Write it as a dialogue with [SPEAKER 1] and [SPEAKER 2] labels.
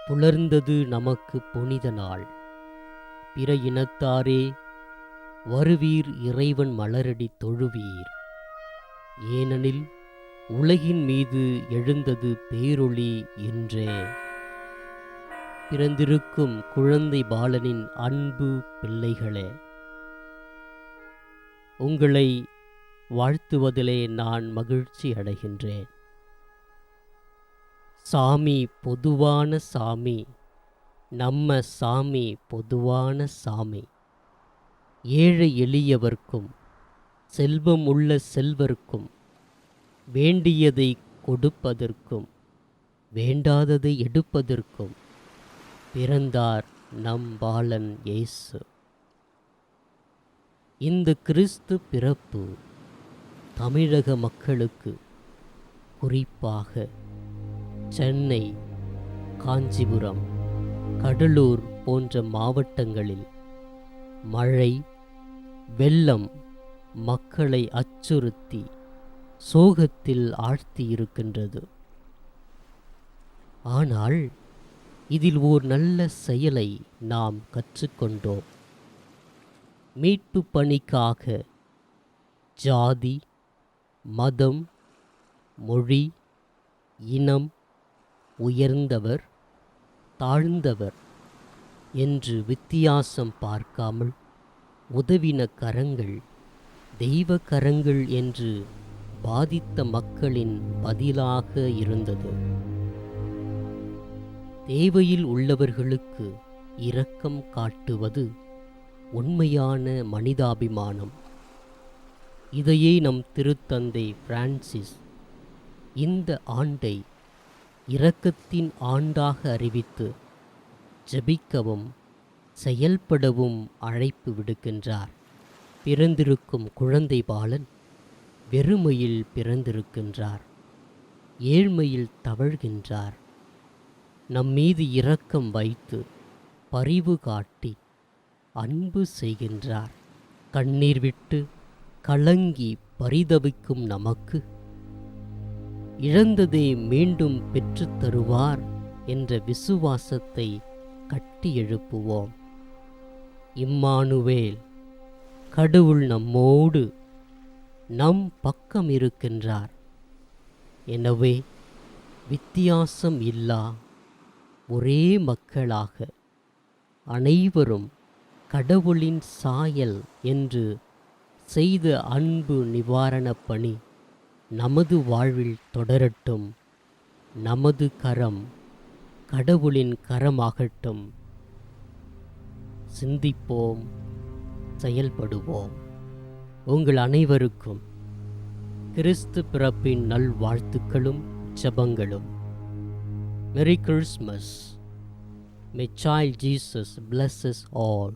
[SPEAKER 1] புலர்ந்தது நமக்கு புனித நாள். பிற இனத்தாரே, வருவீர், இறைவன் மலரடி தொழுவீர். ஏனெனில் உலகின் மீது எழுந்தது பேரொளி என்றே. பிறந்திருக்கும் குழந்தை பாலனின் அன்பு பிள்ளைகளே, உங்களை வாழ்த்துவதிலே நான் மகிழ்ச்சி அடைகின்றேன். சாமி பொதுவான சாமி, நம்ம சாமி பொதுவான சாமி. ஏழை எளியவர்க்கும் செல்வம் உள்ள செல்வர்க்கும் வேண்டியதை கொடுப்பதற்கும் வேண்டாததை எடுப்பதற்கும் பிறந்தார் நம் பாலன் இயேசு. இந்த கிறிஸ்து பிறப்பு தமிழக மக்களுக்கு, குறிப்பாக சென்னை, காஞ்சிபுரம், கடலூர் போன்ற மாவட்டங்களில் மழை, வெள்ளம் மக்களை அச்சுறுத்தி சோகத்தில் ஆழ்த்தியிருக்கின்றது. ஆனால் இதில் ஓர் நல்ல செயலை நாம் கற்றுக்கொண்டோம். மீட்பு பணிக்காக ஜாதி, மதம், மொழி, இனம், உயர்ந்தவர், தாழ்ந்தவர் என்று வித்தியாசம் பார்க்காமல் உதவின கரங்கள் தெய்வ கரங்கள் என்று பாதித்த மக்களின் பதிலாக இருந்தது. தேவையில் உள்ளவர்களுக்கு இரக்கம் காட்டுவது உண்மையான மனிதாபிமானம். இதையே நம் திருத்தந்தை பிரான்சிஸ் இந்த ஆண்டை இரக்கத்தின் ஆண்டாக அறிவித்து ஜெபிக்கவும் செயல்படவும் அழைப்பு விடுக்கின்றார். பிறந்திருக்கும் குழந்தை பாலன் வெறுமையில் பிறந்திருக்கின்றார், ஏழ்மையில் தவழ்கின்றார். நம்மீது இரக்கம் வைத்து பரிவு காட்டி அன்பு செய்கின்றார். கண்ணீர் விட்டு கலங்கி பரிதவிக்கும் நமக்கு இழந்ததை மீண்டும் பெற்றுத் தருவார் என்ற விசுவாசத்தை கட்டி எழுப்புவோம். இம்மானுவேல், கடவுள் நம்மோடு, நம் பக்கம் இருக்கின்றார். எனவே வித்தியாசம் இல்லா ஒரே மக்களாக அனைவரும் கடவுளின் சாயல் என்று செய்த அன்பு நிவாரணப் பணி நமது வாழ்வில் தொடரட்டும். நமது கரம் கடவுளின் கரமாகட்டும். சிந்திப்போம், செயல்படுவோம். உங்கள் அனைவருக்கும் கிறிஸ்து பிறப்பின் நல்வாழ்த்துக்களும் ஜெபங்களும். Merry Christmas. May Child Jesus bless us all.